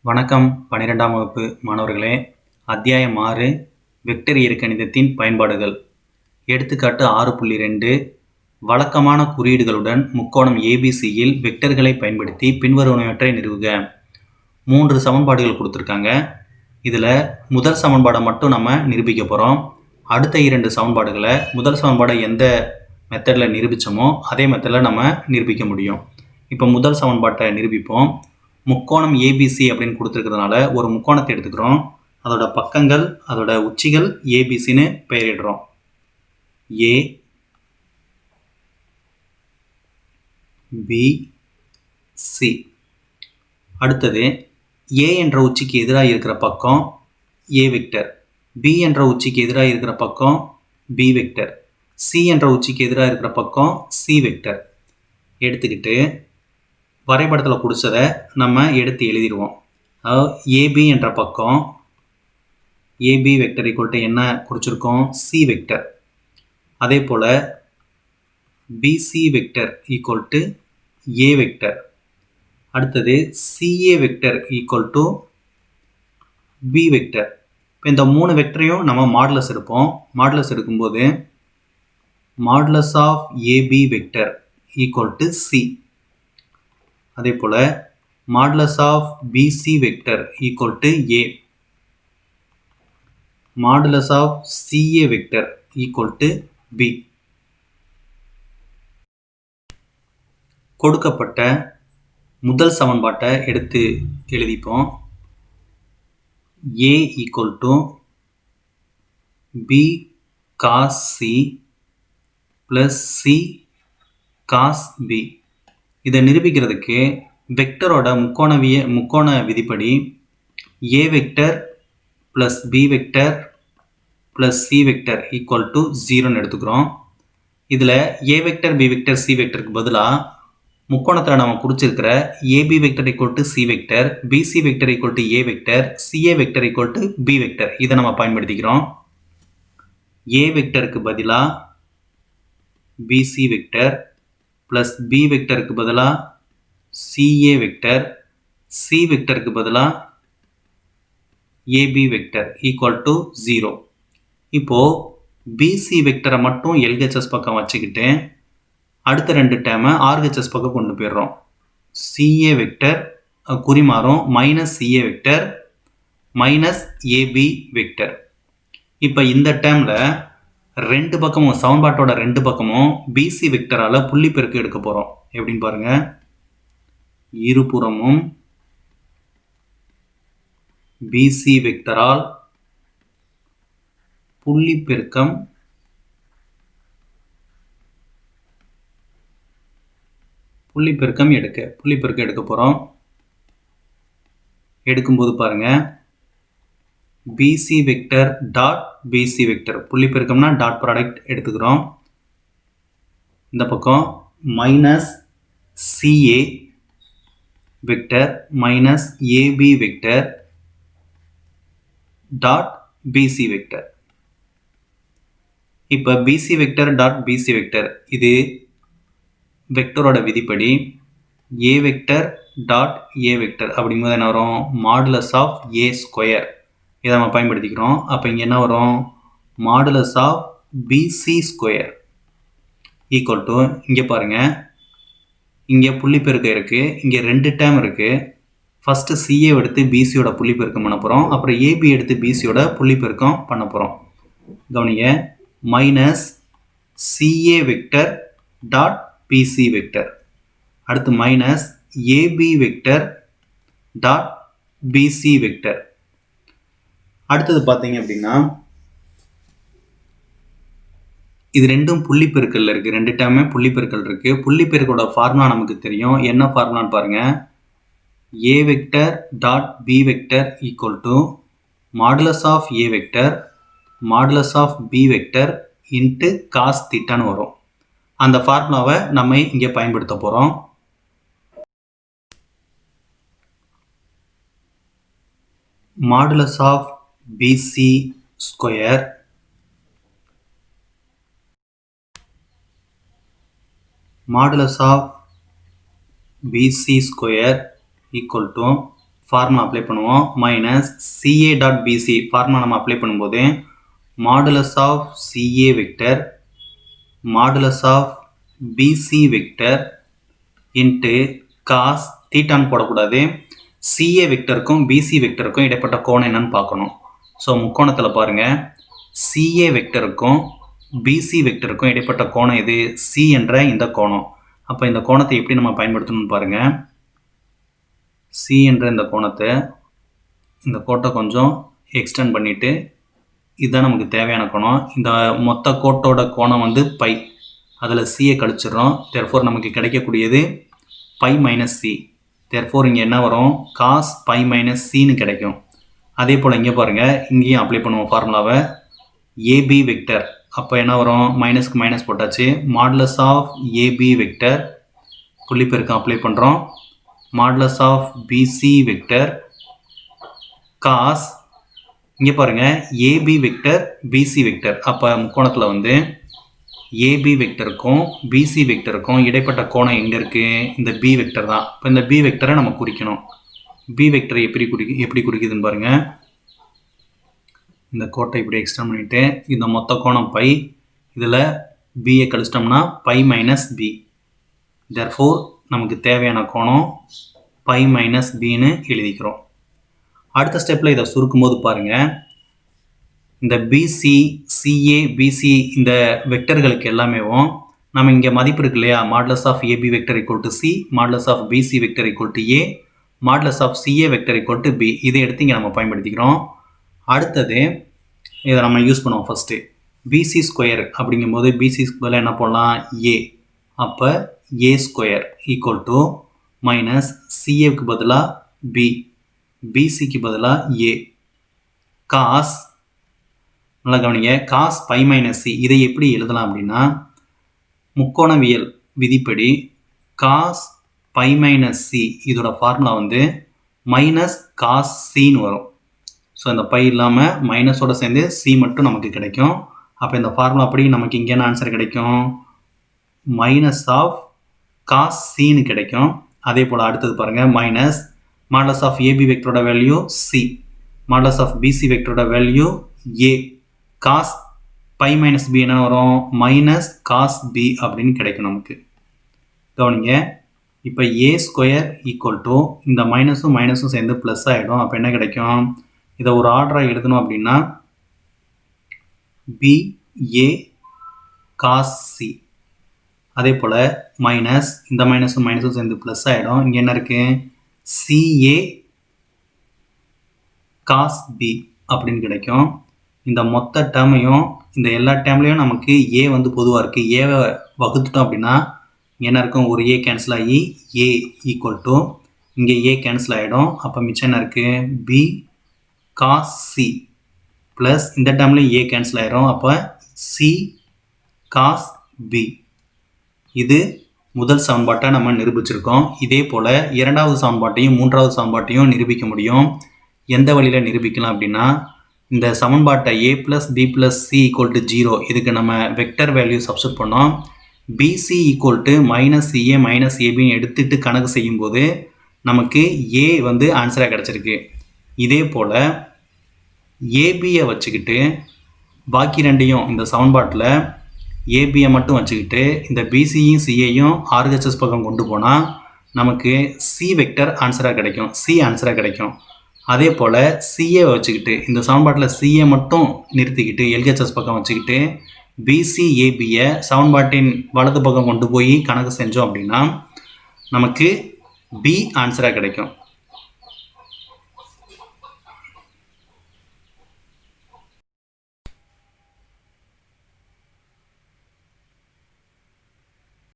வணக்கம் 12ஆம் வகுப்பு மாணவர்களே. அத்தியாயம் 6 வெக்டர் இயற்கணிதத்தின் பயன்பாடுகள். எடுத்துக்காட்டு 6.2 வழக்கமான குறியீடுகளுடன் முக்கோணம் ABCயில் வெக்டர்களை பயன்படுத்தி பின்வருவனவற்றை நிறுவுக. 3 சமன்பாடுகள் கொடுத்துருக்காங்க. இதில் முதல் சமன்பாடை மட்டும் நம்ம நிரூபிக்க போகிறோம். அடுத்த 2 சமன்பாடுகளை முதல் சமன்பாடை எந்த மெத்தடில் நிரூபித்தோமோ அதே மெத்தடில் நம்ம நிரூபிக்க முடியும். இப்போ முதல் சமன்பாட்டை நிரூபிப்போம். முக்கோணம் ABC அப்படின்னு கொடுத்துருக்கிறதுனால ஒரு முக்கோணத்தை எடுத்துக்கிறோம். அதோட பக்கங்கள் அதோட உச்சிகள் ABCன்னு பெயரிடுறோம். A B C. அடுத்தது A என்ற உச்சிக்கு எதிராக இருக்கிற பக்கம் A வெக்டர், B என்ற உச்சிக்கு எதிராக இருக்கிற பக்கம் B வெக்டர், C என்ற உச்சிக்கு எதிராக இருக்கிற பக்கம் C வெக்டர் எடுத்துக்கிட்டு வரைபடத்தில் கொடுத்ததை நம்ம எடுத்து எழுதிடுவோம். அதாவது ஏபி என்ற பக்கம் ஏபி வெக்டர் ஈக்குவல் டு என்ன குறிச்சிருக்கோம்? C vector. அதே போல் BC vector equal to A vector. அடுத்தது CA vector equal to B vector. இப்போ இந்த 3 வெக்டரையும் நம்ம மாடுலஸ் எடுப்போம். மாடுலஸ் எடுக்கும்போது modulus of AB vector equal to C. அதே போல் modulus of BC vector equal to A, modulus of CA vector equal to B. கொடுக்கப்பட்ட முதல் சமன்பாட்டை எடுத்து எழுதிப்போம். A equal to B cos C plus C cos B. இதை நிரூபிக்கிறதுக்கு வெக்டரோட முக்கோண விதிப்படி A vector plus B vector plus C vector equal to 0ன்னு எடுத்துக்கிறோம். இதில் A vector B vector C வெக்டருக்கு பதிலாக முக்கோணத்தில் நம்ம குறிச்சிருக்கிற AB vector equal to C vector, BC vector equal to A vector, CA vector equal to B vector இதை நம்ம பயன்படுத்திக்கிறோம். ஏ வெக்டருக்கு பதிலாக பிசி வெக்டர் ப்ளஸ் பி வெக்டருக்கு பதிலாக சிஏ வெக்டர், சி வெக்டருக்கு பதிலாக ஏபி வெக்டர் ஈக்குவல் டு 0. இப்போது பிசி வெக்டரை மட்டும் எல்ஹெச்எஸ் பக்கம் வச்சுக்கிட்டு அடுத்த 2 டேமை ஆர்ஹெச்எஸ் பக்கம் கொண்டு போயிடுறோம். சிஏ வெக்டர் குறிமாறும் minus CA vector minus AB vector. இப்போ இந்த டேமில் 2 பக்கமும் சமன்பாட்டோட 2 பக்கமும் பிசி வெக்டரால் புள்ளி பெருக்கு எடுக்க போகிறோம். எப்படின்னு பாருங்கள். இருபுறமும் பிசி வெக்டரால் புள்ளி பெருக்கம் எடுக்க போகிறோம். எடுக்கும்போது பாருங்க, BC vector dot BC vector புள்ளி பெருக்கம்னா டாட் ப்ராடக்ட் எடுத்துக்கிறோம். இந்த பக்கம் minus CA vector minus AB vector dot BC vector. இப்போ BC vector dot BC vector இது வெக்டரோட விதிப்படி A vector dot A vector அப்படிங்கும்போது என்ன வரும்? மாடுலஸ் ஆஃப் ஏ ஸ்கொயர் இதை நம்ம பயன்படுத்திக்கிறோம். அப்போ இங்கே என்ன வரும்? Modulus of BC square equal to, இங்கே பாருங்கள், இங்கே புள்ளி பெருக்கம் இருக்குது, இங்கே 2 டேம் இருக்குது. ஃபஸ்ட்டு சிஏ எடுத்து பிசியோட புள்ளி பெருக்கம் பண்ண போகிறோம், அப்புறம் ஏபி எடுத்து பிசியோட புள்ளி பெருக்கம் பண்ண போகிறோம். கவனிங்க, minus CA vector dot BC vector, அடுத்து minus AB vector dot BC vector. அடுத்தது பார்த்தீங்க அப்படின்னா இது ரெண்டும் புள்ளி பெருக்கல்ல இருக்குது. 2 டேமே புள்ளி பெருக்கல் இருக்குது. புள்ளி பெருக்கோட ஃபார்முலா நமக்கு தெரியும். என்ன ஃபார்முலான்னு பாருங்கள். A vector dot B vector equal to modulus of A vector modulus of B vector into cos தீட்டான்னு வரும். அந்த ஃபார்முலாவை நம்ம இங்கே பயன்படுத்த போகிறோம். Modulus of BC square modulus of BC square equal to formula apply பண்ணுவோம். Minus CA dot BC formula நம்ம அப்ளை பண்ணும்போது modulus of CA vector modulus of BC vector into cos தீட்டான்னு போடக்கூடாது. சிஏ வெக்டருக்கும் பிசி வெக்டருக்கும் இடைப்பட்ட கோணம் என்னன்னு பார்க்கணும். ஸோ முக்கோணத்தில் பாருங்கள், சிஏ வெக்டருக்கும் பிசி வெக்டருக்கும் இடைப்பட்ட கோணம் இது சி என்ற இந்த கோணம். அப்போ இந்த கோணத்தை எப்படி நம்ம பயன்படுத்தணும்னு பாருங்கள். சி என்ற இந்த கோட்டை கொஞ்சம் எக்ஸ்டெண்ட் பண்ணிவிட்டு இதுதான் நமக்கு தேவையான கோணம். இந்த மொத்த கோட்டோட கோணம் வந்து பை, அதில் சியை கழிச்சிடுறோம். தேர்ஃபோர் நமக்கு கிடைக்கக்கூடியது பை மைனஸ் சி. தேர்ஃபோர் இங்கே என்ன வரும், காஸ் பை மைனஸ் சின்னு கிடைக்கும். அதே போல் இங்கே பாருங்கள், இங்கேயும் அப்ளை பண்ணுவோம் ஃபார்முலாவை. ஏபி வெக்டர் அப்போ என்ன வரும், மைனஸ்க்கு மைனஸ் போட்டாச்சு. மாடுலஸ் ஆஃப் ஏபி வெக்டர் புள்ளிப்பெருக்கம் அப்ளை பண்ணுறோம். Modulus of BC vector cos இங்கே பாருங்கள் ஏபி வெக்டர் பிசி வெக்டர். அப்போ முக்கோணத்தில் வந்து ஏபி வெக்டருக்கும் பிசி வெக்டருக்கும் இடைப்பட்ட கோணம் எங்கே இருக்குது, இந்த பி வெக்டர் தான். இப்போ இந்த பி வெக்டரை நம்ம குறிக்கணும். பி வெக்டரை எப்படி குறிக்குதுன்னு பாருங்கள். இந்த கோட்டை இப்படி எக்ஸ்டெண்ட் பண்ணிவிட்டு இந்த மொத்த கோணம் பை, இதில் பியை கழிச்சிட்டோம்னா பை மைனஸ் பி. தேர்ஃபோர் நமக்கு தேவையான கோணம் பை மைனஸ் பின்னு எழுதிக்கிறோம். அடுத்த ஸ்டெப்பில் இதை சுருக்கும் போது பாருங்கள், இந்த பிசி சிஏ பிசி இந்த வெக்டர்களுக்கு எல்லாமேவும் நம்ம இங்கே மதிப்பு இருக்கு இல்லையா, modulus of AB vector equal to C, modulus of BC vector equal to A, modulus of CA vector equal to B. இதை எடுத்து இங்கே நம்ம பயன்படுத்திக்கிறோம். அடுத்தது இதை நம்ம யூஸ் பண்ணுவோம். ஃபஸ்ட்டு பிசி ஸ்கொயர் அப்படிங்கும்போது பிசிக்கு பதிலாக என்ன போடலாம், ஏ. அப்போ ஏ ஸ்கொயர் ஈக்குவல் டு மைனஸ் சிஏவுக்கு பதிலாக பி, பிசிக்கு பதிலாக ஏ, காஸ் நல்லா கவனிங்க, காஸ் பை மைனஸ் சி. இதை எப்படி எழுதலாம் அப்படின்னா, முக்கோணவியல் விதிப்படி காஸ் பை மைனஸ் சி இதோட ஃபார்முலா வந்து மைனஸ் காஸ் சின்னு வரும். ஸோ இந்த பை இல்லாமல் மைனஸோட சேர்ந்து சி மட்டும் நமக்கு கிடைக்கும். அப்போ இந்த ஃபார்முலா அப்படி நமக்கு இங்கே என்ன ஆன்சர் கிடைக்கும், மைனஸ் ஆஃப் காஸ் சின்னு கிடைக்கும். அதே போல் அடுத்தது பாருங்கள், மைனஸ் மாடுலஸ் ஆஃப் ஏபி வெக்டரோட value C, modulus of BC வெக்டரோட value A, cos by minus B என்ன வரும், மைனஸ் காஸ் பி அப்படின்னு கிடைக்கும் நமக்கு. கவனிங்க, இப்போ ஏ ஸ்கொயர் ஈக்குவல் டு இந்த மைனஸும் சேர்ந்து ப்ளஸ் ஆகிடும். அப்போ என்ன கிடைக்கும், இதை ஒரு ஆர்டராக எழுதணும் அப்படின்னா பி ஏ காஸ் சி. அதே போல் மைனஸ் இந்த மைனஸும் சேர்ந்து ப்ளஸ் ஆகிடும். இங்கே என்ன இருக்குது, சிஏ காஸ் பி அப்படின்னு கிடைக்கும். இந்த மொத்த டேர்மையும் இந்த எல்லா டேர்ம்லேயும் நமக்கு ஏ வந்து பொதுவாக இருக்குது. ஏவை வகுத்துட்டோம் அப்படின்னா என்ன இருக்கும், ஒரு ஏ கேன்சல் ஆகி ஏ ஈக்குவல் டு இங்கே ஏ கேன்சல் ஆகிடும். அப்போ மிச்சம் என்ன இருக்குது, பி காஸ் சி ப்ளஸ் இந்த டேர்ம்லேயும் ஏ கேன்சல் ஆகிடும். அப்போ சி காஸ் பி. இது முதல் சமன்பாட்டை நம்ம நிரூபிச்சிருக்கோம். இதே போல் இரண்டாவது சமன்பாட்டையும் மூன்றாவது சமன்பாட்டையும் நிரூபிக்க முடியும். எந்த வழியில் நிரூபிக்கலாம் அப்படின்னா, இந்த சமன்பாட்டை a + b + c = 0 இதுக்கு நம்ம வெக்டர் வேல்யூ சப்ஸ்டிட் பண்ணோம். bc = -ca - abன்னு எடுத்துட்டு கணக்கு செய்யும்போது நமக்கு a வந்து ஆன்சராக கிடச்சிருக்கு. இதே போல் ஏபியை வச்சுக்கிட்டு பாக்கி ரெண்டையும் இந்த சமன்பாட்டில் ஏபியை மட்டும் வச்சுக்கிட்டு இந்த பிசியும் சியையும் ஆர்ஹெச்எஸ் பக்கம் கொண்டு போனால் நமக்கு சி வெக்டர் ஆன்சராக கிடைக்கும், சி ஆன்சராக கிடைக்கும். அதே போல் சிஏ வச்சுக்கிட்டு இந்த சமன்பாட்டில் சிஏ மட்டும் நிறுத்திக்கிட்டு எல்ஹெச்எஸ் பக்கம் வச்சுக்கிட்டு பிசிஏபியை சமன்பாட்டின் வலது பக்கம் கொண்டு போய் கணக்கு செஞ்சோம் அப்படின்னா நமக்கு பி ஆன்சராக கிடைக்கும்.